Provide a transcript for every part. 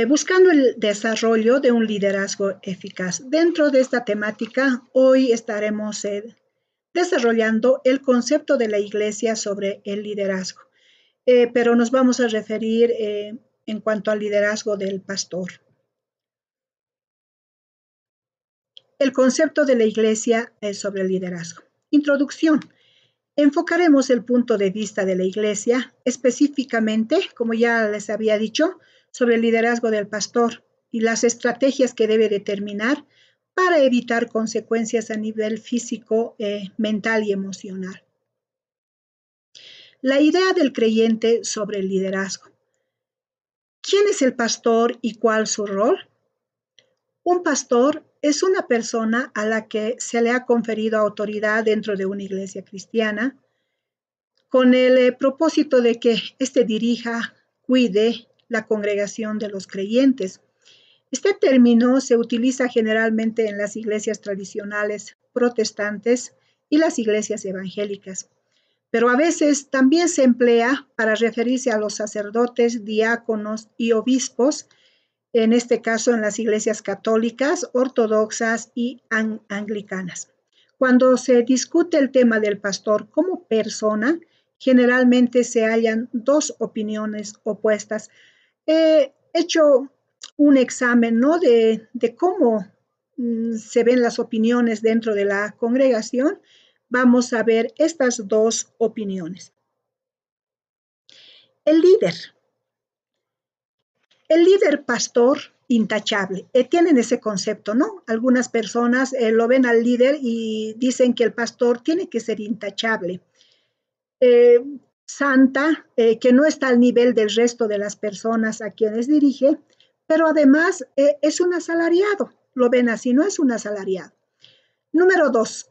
Buscando el desarrollo de un liderazgo eficaz. Dentro de esta temática, hoy estaremos desarrollando el concepto de la Iglesia sobre el liderazgo, pero nos vamos a referir en cuanto al liderazgo del pastor. El concepto de la Iglesia sobre el liderazgo. Introducción. Enfocaremos el punto de vista de la Iglesia específicamente, como ya les había dicho, sobre el liderazgo del pastor y las estrategias que debe determinar para evitar consecuencias a nivel físico, mental y emocional. La idea del creyente sobre el liderazgo. ¿Quién es el pastor y cuál su rol? Un pastor es una persona a la que se le ha conferido autoridad dentro de una iglesia cristiana con el propósito de que éste dirija, cuide la congregación de los creyentes. Este término se utiliza generalmente en las iglesias tradicionales protestantes y las iglesias evangélicas, pero a veces también se emplea para referirse a los sacerdotes, diáconos y obispos, en este caso en las iglesias católicas, ortodoxas y anglicanas. Cuando se discute el tema del pastor como persona, generalmente se hallan dos opiniones opuestas. He hecho un examen, ¿no?, de cómo se ven las opiniones dentro de la congregación. Vamos a ver estas dos opiniones. El líder pastor intachable. Tienen ese concepto, ¿no? Algunas personas lo ven al líder y dicen que el pastor tiene que ser intachable. Santa, que no está al nivel del resto de las personas a quienes dirige, pero además es un asalariado. Lo ven así, no es un asalariado. Número 2,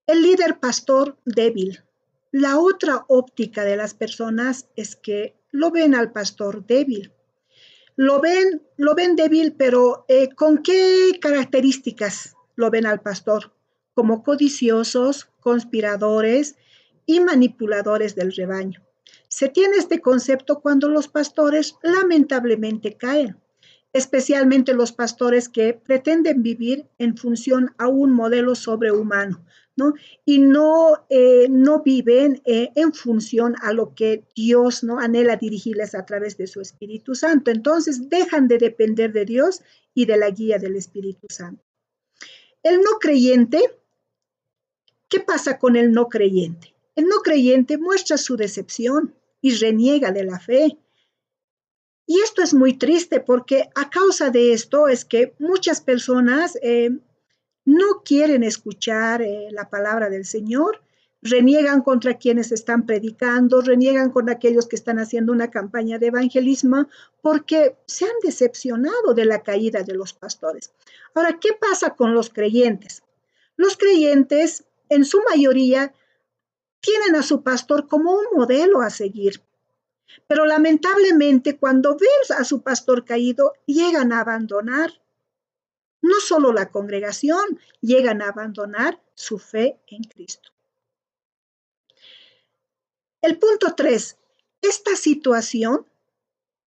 el líder pastor débil. La otra óptica de las personas es que lo ven al pastor débil. Lo ven débil, pero ¿con qué características lo ven al pastor? Como codiciosos, conspiradores y manipuladores del rebaño. Se tiene este concepto cuando los pastores lamentablemente caen, especialmente los pastores que pretenden vivir en función a un modelo sobrehumano, ¿no? Y no viven en función a lo que Dios, ¿no?, anhela dirigirles a través de su Espíritu Santo. Entonces dejan de depender de Dios y de la guía del Espíritu Santo. El no creyente, ¿qué pasa con el no creyente? El no creyente muestra su decepción y reniega de la fe. Y esto es muy triste porque a causa de esto es que muchas personas no quieren escuchar la palabra del Señor, reniegan contra quienes están predicando, reniegan con aquellos que están haciendo una campaña de evangelismo porque se han decepcionado de la caída de los pastores. Ahora, ¿qué pasa con los creyentes? Los creyentes, en su mayoría, tienen a su pastor como un modelo a seguir. Pero lamentablemente, cuando ven a su pastor caído, llegan a abandonar no solo la congregación, llegan a abandonar su fe en Cristo. El punto 3, esta situación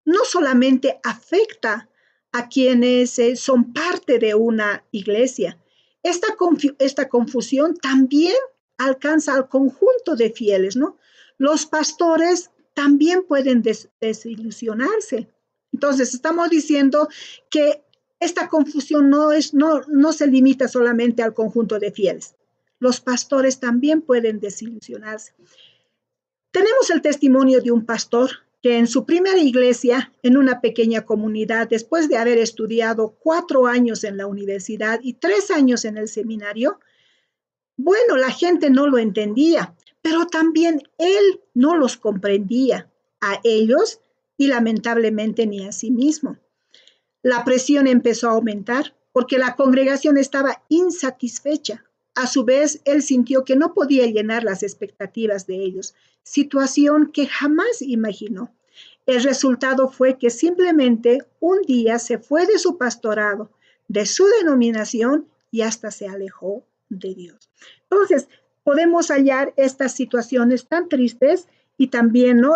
no solamente afecta a quienes son parte de una iglesia, esta confusión también alcanza al conjunto de fieles, ¿no? Los pastores también pueden desilusionarse. Entonces, estamos diciendo que esta confusión no se limita solamente al conjunto de fieles. Los pastores también pueden desilusionarse. Tenemos el testimonio de un pastor que en su primera iglesia, en una pequeña comunidad, después de haber estudiado 4 años en la universidad y 3 años en el seminario, bueno, la gente no lo entendía, pero también él no los comprendía a ellos y lamentablemente ni a sí mismo. La presión empezó a aumentar porque la congregación estaba insatisfecha. A su vez, él sintió que no podía llenar las expectativas de ellos, situación que jamás imaginó. El resultado fue que simplemente un día se fue de su pastorado, de su denominación y hasta se alejó de Dios. Entonces, podemos hallar estas situaciones tan tristes y también, ¿no?,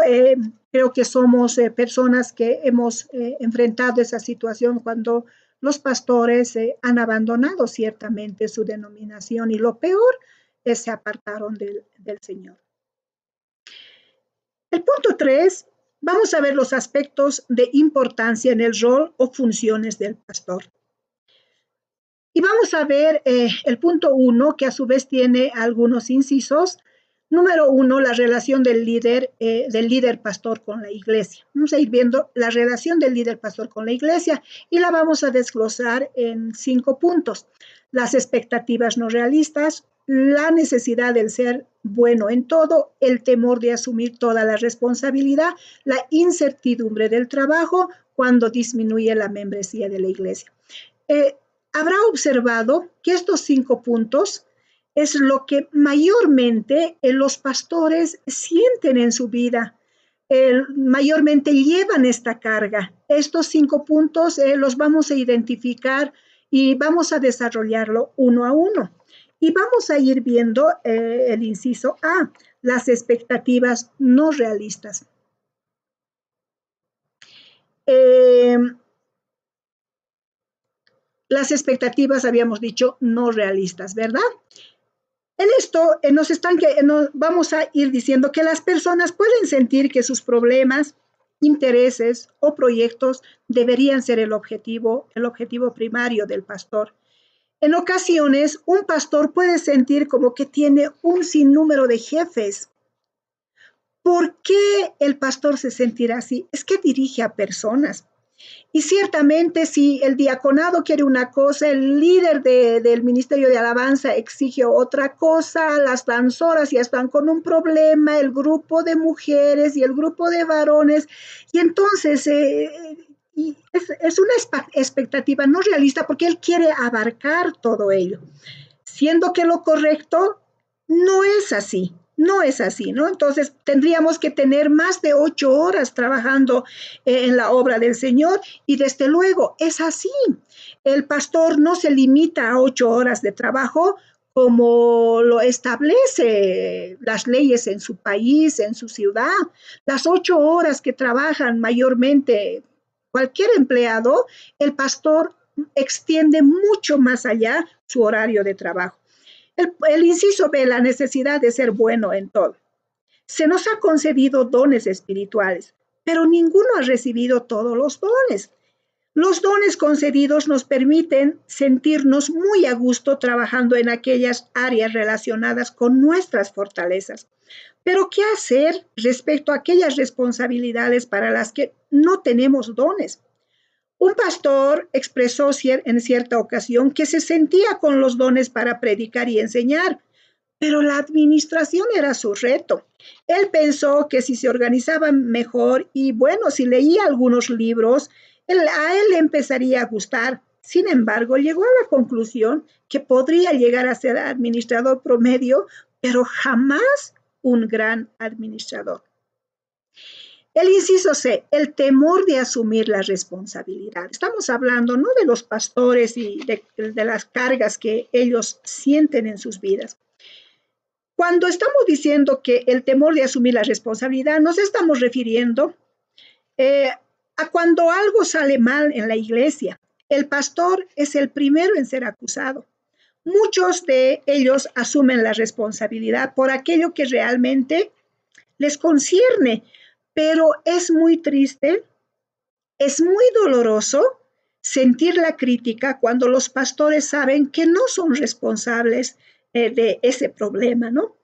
Creo que somos personas que hemos enfrentado esa situación cuando los pastores han abandonado ciertamente su denominación y lo peor es se apartaron del Señor. El punto 3, vamos a ver los aspectos de importancia en el rol o funciones del pastor. Y vamos a ver el punto 1, que a su vez tiene algunos incisos. Número 1, la relación del líder pastor con la iglesia. Vamos a ir viendo la relación del líder pastor con la iglesia y la vamos a desglosar en 5 puntos. Las expectativas no realistas, la necesidad del ser bueno en todo, el temor de asumir toda la responsabilidad, la incertidumbre del trabajo cuando disminuye la membresía de la iglesia. Habrá observado que estos 5 puntos es lo que mayormente los pastores sienten en su vida, mayormente llevan esta carga. Estos 5 puntos los vamos a identificar y vamos a desarrollarlo uno a uno. Y vamos a ir viendo el inciso A, las expectativas no realistas. Las expectativas, habíamos dicho, no realistas, ¿verdad? En esto vamos a ir diciendo que las personas pueden sentir que sus problemas, intereses o proyectos deberían ser el objetivo primario del pastor. En ocasiones, un pastor puede sentir como que tiene un sinnúmero de jefes. ¿Por qué el pastor se sentirá así? Es que dirige a personas. Y ciertamente si el diaconado quiere una cosa, el líder del ministerio de alabanza exige otra cosa, las danzoras ya están con un problema, el grupo de mujeres y el grupo de varones, y entonces es una expectativa no realista porque él quiere abarcar todo ello, siendo que lo correcto no es así. No es así, ¿no? Entonces tendríamos que tener más de 8 horas trabajando en la obra del Señor y desde luego es así. El pastor no se limita a 8 horas de trabajo como lo establece las leyes en su país, en su ciudad. Las 8 horas que trabajan mayormente cualquier empleado, el pastor extiende mucho más allá su horario de trabajo. El inciso B, la necesidad de ser bueno en todo. Se nos ha concedido dones espirituales, pero ninguno ha recibido todos los dones. Los dones concedidos nos permiten sentirnos muy a gusto trabajando en aquellas áreas relacionadas con nuestras fortalezas. Pero ¿qué hacer respecto a aquellas responsabilidades para las que no tenemos dones? Un pastor expresó en cierta ocasión que se sentía con los dones para predicar y enseñar, pero la administración era su reto. Él pensó que si se organizaba mejor y bueno, si leía algunos libros, a él le empezaría a gustar. Sin embargo, llegó a la conclusión que podría llegar a ser administrador promedio, pero jamás un gran administrador. El inciso C, el temor de asumir la responsabilidad. Estamos hablando no de los pastores y de las cargas que ellos sienten en sus vidas. Cuando estamos diciendo que el temor de asumir la responsabilidad, nos estamos refiriendo a cuando algo sale mal en la iglesia. El pastor es el primero en ser acusado. Muchos de ellos asumen la responsabilidad por aquello que realmente les concierne, pero es muy triste, es muy doloroso sentir la crítica cuando los pastores saben que no son responsables de ese problema, ¿no?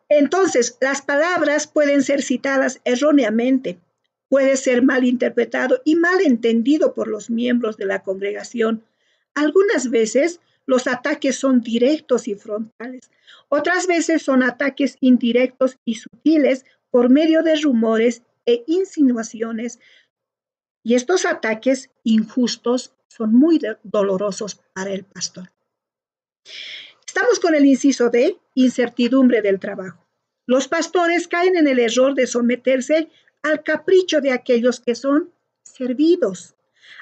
Entonces, las palabras pueden ser citadas erróneamente, puede ser mal interpretado y mal entendido por los miembros de la congregación. Algunas veces los ataques son directos y frontales, otras veces son ataques indirectos y sutiles por medio de rumores e insinuaciones. Y estos ataques injustos son muy dolorosos para el pastor. Estamos con el inciso D, incertidumbre del trabajo. Los pastores caen en el error de someterse al capricho de aquellos que son servidos,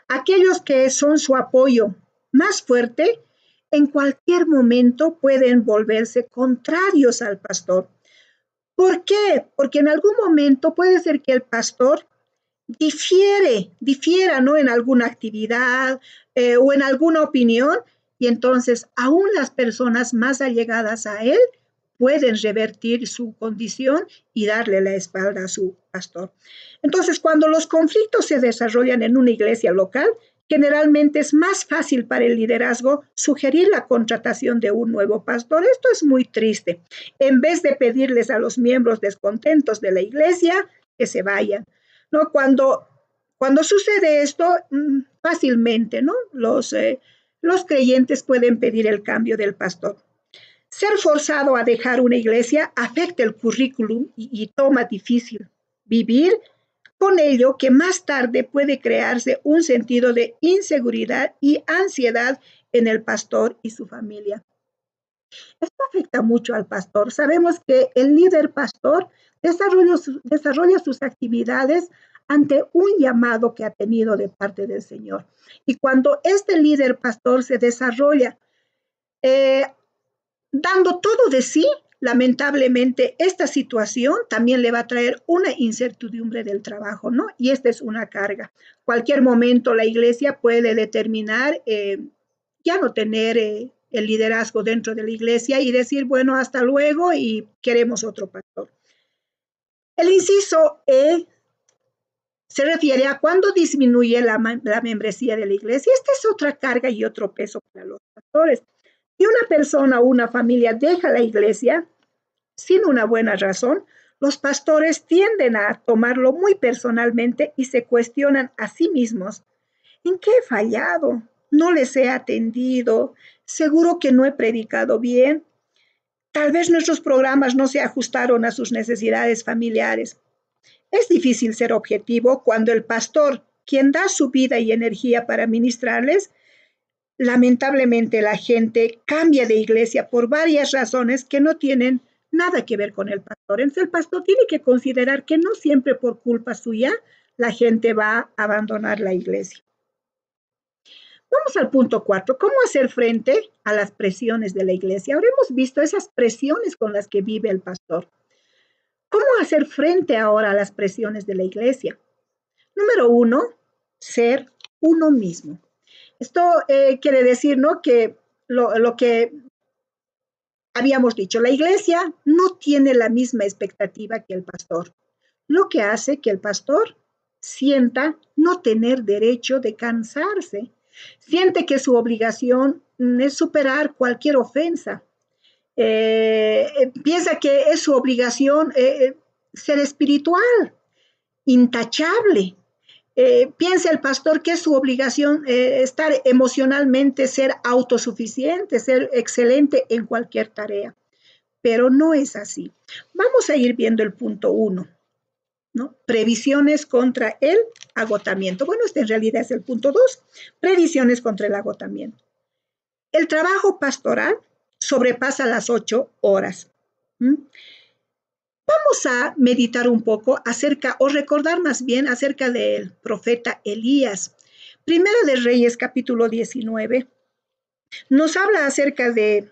aquellos que son su apoyo más fuerte, en cualquier momento pueden volverse contrarios al pastor. ¿Por qué? Porque en algún momento puede ser que el pastor difiera, ¿no? En alguna actividad o en alguna opinión, y entonces aún las personas más allegadas a él pueden revertir su condición y darle la espalda a su pastor. Entonces, cuando los conflictos se desarrollan en una iglesia local, generalmente es más fácil para el liderazgo sugerir la contratación de un nuevo pastor. Esto es muy triste. En vez de pedirles a los miembros descontentos de la iglesia que se vayan, ¿no? Cuando sucede esto, fácilmente, ¿no? Los creyentes pueden pedir el cambio del pastor. Ser forzado a dejar una iglesia afecta el currículum y toma difícil vivir con ello que más tarde puede crearse un sentido de inseguridad y ansiedad en el pastor y su familia. Esto afecta mucho al pastor. Sabemos que el líder pastor desarrolla sus actividades ante un llamado que ha tenido de parte del Señor. Y cuando este líder pastor se desarrolla eh, dando todo de sí, lamentablemente esta situación también le va a traer una incertidumbre del trabajo, ¿no? Y esta es una carga. Cualquier momento la iglesia puede determinar ya no tener el liderazgo dentro de la iglesia y decir, bueno, hasta luego y queremos otro pastor. El inciso E se refiere a cuando disminuye la membresía de la iglesia. Esta es otra carga y otro peso para los pastores. Si una persona o una familia deja la iglesia sin una buena razón, los pastores tienden a tomarlo muy personalmente y se cuestionan a sí mismos. ¿En qué he fallado? ¿No les he atendido? ¿Seguro que no he predicado bien? Tal vez nuestros programas no se ajustaron a sus necesidades familiares. Es difícil ser objetivo cuando el pastor, quien da su vida y energía para ministrarles, lamentablemente la gente cambia de iglesia por varias razones que no tienen nada que ver con el pastor. Entonces el pastor tiene que considerar que no siempre por culpa suya la gente va a abandonar la iglesia. Vamos al punto 4. ¿Cómo hacer frente a las presiones de la iglesia? Ahora hemos visto esas presiones con las que vive el pastor. ¿Cómo hacer frente ahora a las presiones de la iglesia? Número 1, ser uno mismo. Esto quiere decir, ¿no? Que lo que habíamos dicho, la iglesia no tiene la misma expectativa que el pastor, lo que hace que el pastor sienta no tener derecho de cansarse, siente que su obligación es superar cualquier ofensa, piensa que es su obligación ser espiritual, intachable. Piensa el pastor que es su obligación estar emocionalmente, ser autosuficiente, ser excelente en cualquier tarea. Pero no es así. Vamos a ir viendo el punto 1, ¿no? Previsiones contra el agotamiento. Bueno, este en realidad es el punto 2, previsiones contra el agotamiento. El trabajo pastoral sobrepasa las 8 horas. Vamos a meditar un poco acerca, o recordar más bien acerca del profeta Elías. Primera de Reyes, capítulo 19, nos habla acerca de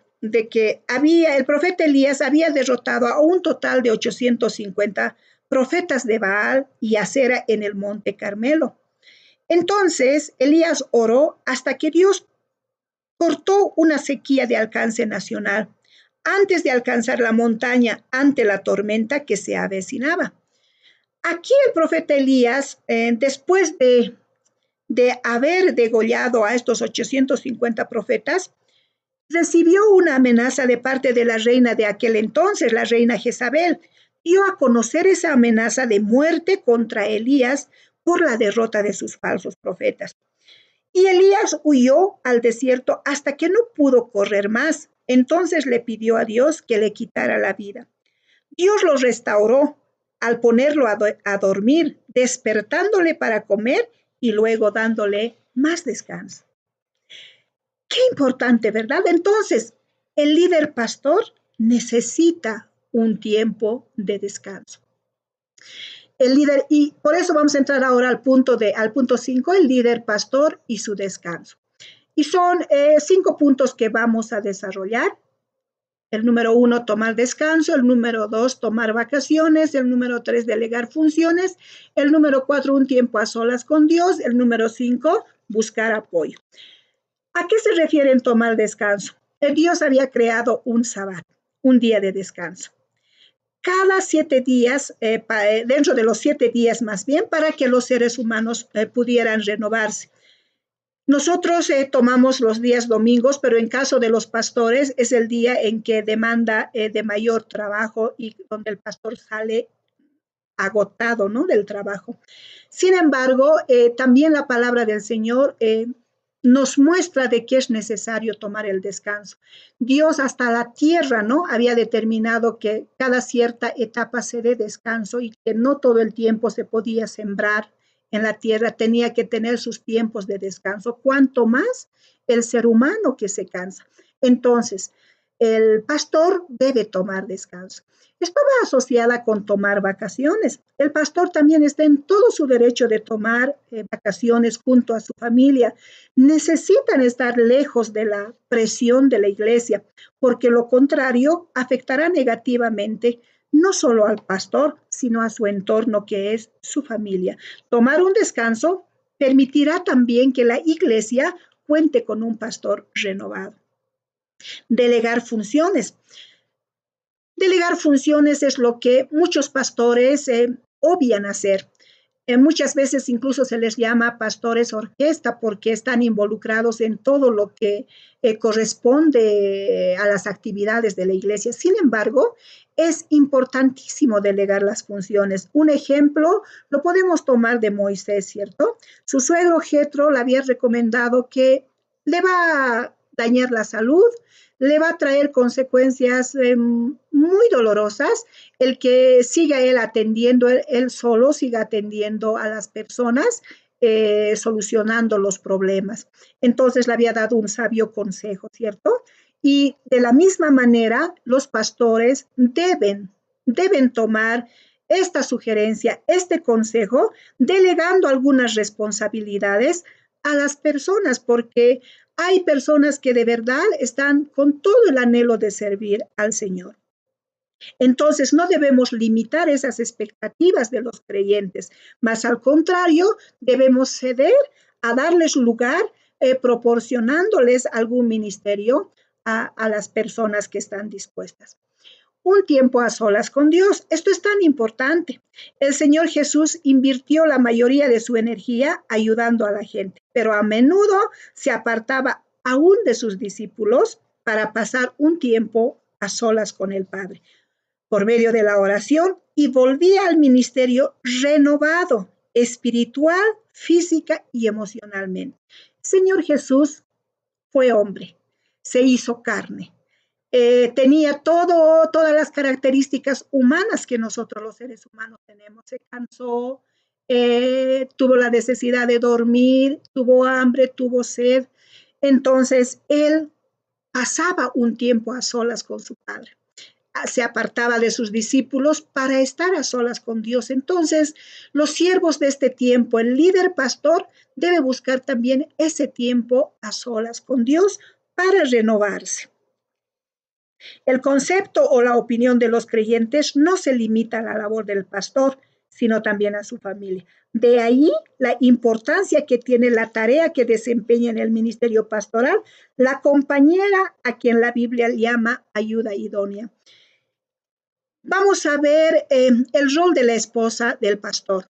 que el profeta Elías había derrotado a un total de 850 profetas de Baal y Acera en el monte Carmelo. Entonces Elías oró hasta que Dios cortó una sequía de alcance nacional antes de alcanzar la montaña ante la tormenta que se avecinaba. Aquí el profeta Elías, después de haber degollado a estos 850 profetas, recibió una amenaza de parte de la reina de aquel entonces, la reina Jezabel. Dio a conocer esa amenaza de muerte contra Elías por la derrota de sus falsos profetas. Y Elías huyó al desierto hasta que no pudo correr más. Entonces le pidió a Dios que le quitara la vida. Dios lo restauró al ponerlo a dormir, despertándole para comer y luego dándole más descanso. Qué importante, ¿verdad? Entonces, el líder pastor necesita un tiempo de descanso. El líder, y por eso vamos a entrar ahora al punto 5, el líder pastor y su descanso. Y son 5 puntos que vamos a desarrollar. El número 1, tomar descanso. El número 2, tomar vacaciones. El número 3, delegar funciones. El número 4, un tiempo a solas con Dios. El número 5, buscar apoyo. ¿A qué se refiere en tomar descanso? Dios había creado un sabbat, un día de descanso. Cada 7 días, dentro de los 7 días más bien, para que los seres humanos pudieran renovarse. Nosotros tomamos los días domingos, pero en caso de los pastores es el día en que demanda de mayor trabajo y donde el pastor sale agotado, ¿no?, del trabajo. Sin embargo, también la palabra del Señor nos muestra de que es necesario tomar el descanso. Dios hasta la tierra, ¿no?, había determinado que cada cierta etapa se dé descanso y que no todo el tiempo se podía sembrar en la tierra, tenía que tener sus tiempos de descanso, cuanto más el ser humano que se cansa. Entonces, el pastor debe tomar descanso. Esto va asociada con tomar vacaciones. El pastor también está en todo su derecho de tomar vacaciones junto a su familia. Necesitan estar lejos de la presión de la iglesia, porque lo contrario afectará negativamente no solo al pastor, sino a su entorno, que es su familia. Tomar un descanso permitirá también que la iglesia cuente con un pastor renovado. Delegar funciones. Delegar funciones es lo que muchos pastores obvian hacer. Muchas veces incluso se les llama pastores orquesta porque están involucrados en todo lo que corresponde a las actividades de la iglesia. Sin embargo, es importantísimo delegar las funciones. Un ejemplo lo podemos tomar de Moisés, ¿cierto? Su suegro Jetro le había recomendado que le va a dañar la salud, le va a traer consecuencias muy dolorosas el que siga él atendiendo, él solo siga atendiendo a las personas, solucionando los problemas. Entonces le había dado un sabio consejo, ¿cierto? Y de la misma manera, los pastores deben tomar esta sugerencia, este consejo, delegando algunas responsabilidades a las personas, porque hay personas que de verdad están con todo el anhelo de servir al Señor. Entonces, no debemos limitar esas expectativas de los creyentes, más al contrario, debemos ceder a darles lugar, proporcionándoles algún ministerio a las personas que están dispuestas. Un tiempo a solas con Dios. Esto es tan importante. El Señor Jesús invirtió la mayoría de su energía ayudando a la gente, pero a menudo se apartaba aún de sus discípulos para pasar un tiempo a solas con el Padre por medio de la oración y volvía al ministerio renovado, espiritual, física y emocionalmente. Señor Jesús fue hombre, se hizo carne, tenía todas las características humanas que nosotros los seres humanos tenemos. Se cansó, tuvo la necesidad de dormir, tuvo hambre, tuvo sed. Entonces, él pasaba un tiempo a solas con su Padre. Se apartaba de sus discípulos para estar a solas con Dios. Entonces, los siervos de este tiempo, el líder pastor, debe buscar también ese tiempo a solas con Dios para renovarse. El concepto o la opinión de los creyentes no se limita a la labor del pastor, sino también a su familia. De ahí la importancia que tiene la tarea que desempeña en el ministerio pastoral la compañera a quien la Biblia llama ayuda idónea. Vamos a ver el rol de la esposa del pastor.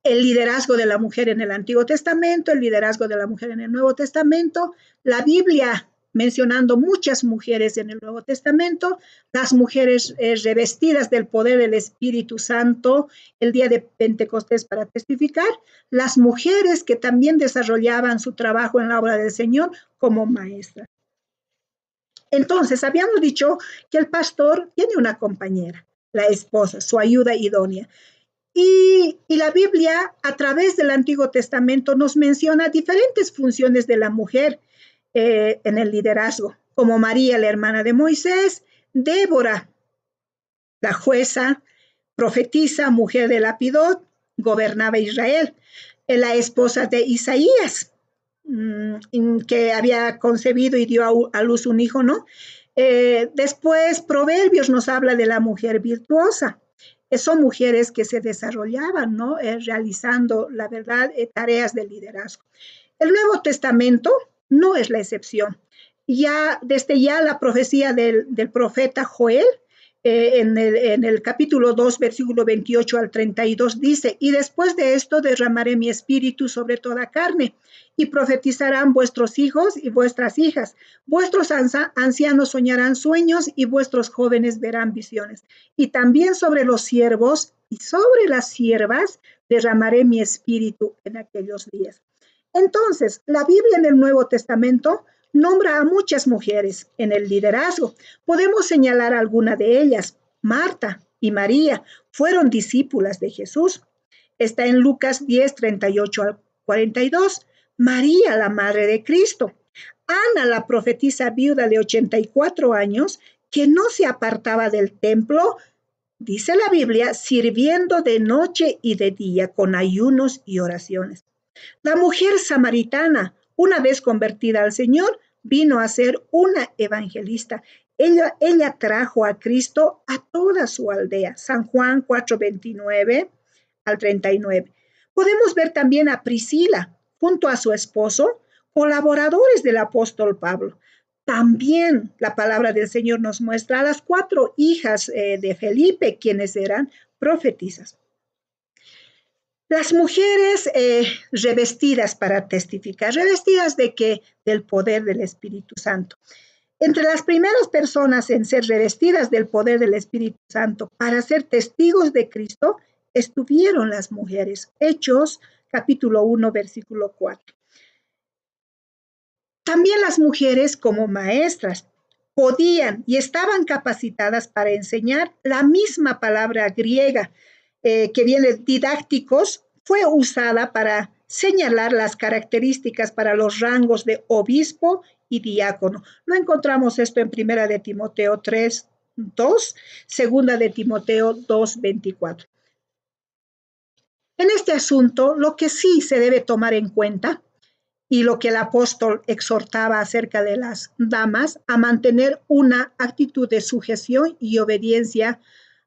El liderazgo de la mujer en el Antiguo Testamento, el liderazgo de la mujer en el Nuevo Testamento, la Biblia mencionando muchas mujeres en el Nuevo Testamento, las mujeres revestidas del poder del Espíritu Santo el día de Pentecostés para testificar, las mujeres que también desarrollaban su trabajo en la obra del Señor como maestras. Entonces, habíamos dicho que el pastor tiene una compañera, la esposa, su ayuda idónea. Y la Biblia, a través del Antiguo Testamento, nos menciona diferentes funciones de la mujer en el liderazgo, como María, la hermana de Moisés, Débora, la jueza, profetisa, mujer de Lapidot, gobernaba Israel, la esposa de Isaías, que había concebido y dio a luz un hijo, ¿no? Después, Proverbios nos habla de la mujer virtuosa. Son mujeres que se desarrollaban, ¿no? Realizando, la verdad, tareas de liderazgo. El Nuevo Testamento no es la excepción. Desde ya la profecía del profeta Joel, en el capítulo 2, versículo 28 al 32, dice: y después de esto derramaré mi espíritu sobre toda carne, y profetizarán vuestros hijos y vuestras hijas. Vuestros ancianos soñarán sueños, y vuestros jóvenes verán visiones. Y también sobre los siervos y sobre las siervas derramaré mi espíritu en aquellos días. Entonces, la Biblia en el Nuevo Testamento nombra a muchas mujeres en el liderazgo. Podemos señalar alguna de ellas. Marta y María fueron discípulas de Jesús. Está en Lucas 10, 38 al 42. María, la madre de Cristo. Ana, la profetisa viuda de 84 años, que no se apartaba del templo, dice la Biblia, sirviendo de noche y de día con ayunos y oraciones. La mujer samaritana, una vez convertida al Señor, vino a ser una evangelista. Ella trajo a Cristo a toda su aldea. San Juan 4:29 al 39. Podemos ver también a Priscila junto a su esposo, colaboradores del apóstol Pablo. También la palabra del Señor nos muestra a las 4 hijas de Felipe, quienes eran profetisas. Las mujeres revestidas para testificar, ¿revestidas de qué? Del poder del Espíritu Santo. Entre las primeras personas en ser revestidas del poder del Espíritu Santo para ser testigos de Cristo estuvieron las mujeres. Hechos capítulo 1, versículo 4. También las mujeres como maestras podían y estaban capacitadas para enseñar. La misma palabra griega que viene didácticos fue usada para señalar las características para los rangos de obispo y diácono. Lo encontramos esto en Primera de Timoteo 3, 2, Segunda de Timoteo 2, 24. En este asunto, lo que sí se debe tomar en cuenta y lo que el apóstol exhortaba acerca de las damas, a mantener una actitud de sujeción y obediencia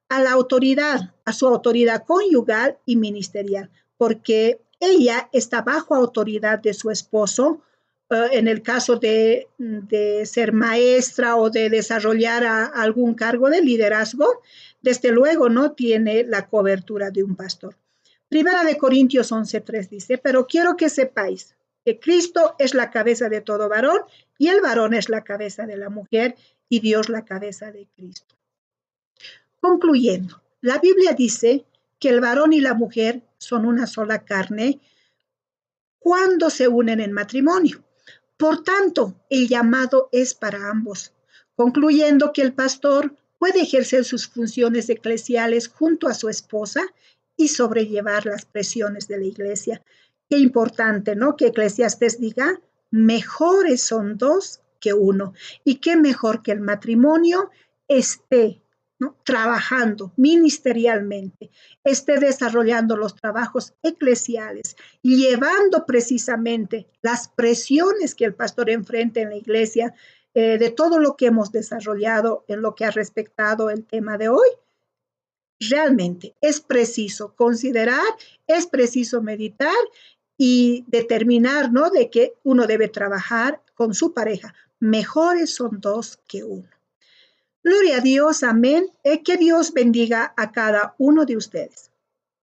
a la autoridad, a su autoridad conyugal y ministerial, porque ella está bajo autoridad de su esposo, en el caso de ser maestra o de desarrollar algún cargo de liderazgo, desde luego no tiene la cobertura de un pastor. Primera de Corintios 11:3 dice: pero quiero que sepáis que Cristo es la cabeza de todo varón, y el varón es la cabeza de la mujer, y Dios la cabeza de Cristo. Concluyendo, la Biblia dice que el varón y la mujer son una sola carne cuando se unen en matrimonio. Por tanto, el llamado es para ambos, concluyendo que el pastor puede ejercer sus funciones eclesiales junto a su esposa y sobrellevar las presiones de la iglesia. Qué importante, ¿no? Que Eclesiastés diga: mejores son dos que uno. Y qué mejor que el matrimonio esté, ¿no?, trabajando ministerialmente, esté desarrollando los trabajos eclesiales, llevando precisamente las presiones que el pastor enfrenta en la iglesia, de todo lo que hemos desarrollado en lo que ha respectado el tema de hoy. Realmente es preciso considerar, es preciso meditar y determinar, ¿no?, de que uno debe trabajar con su pareja. Mejores son dos que uno. Gloria a Dios, amén. Que Dios bendiga a cada uno de ustedes.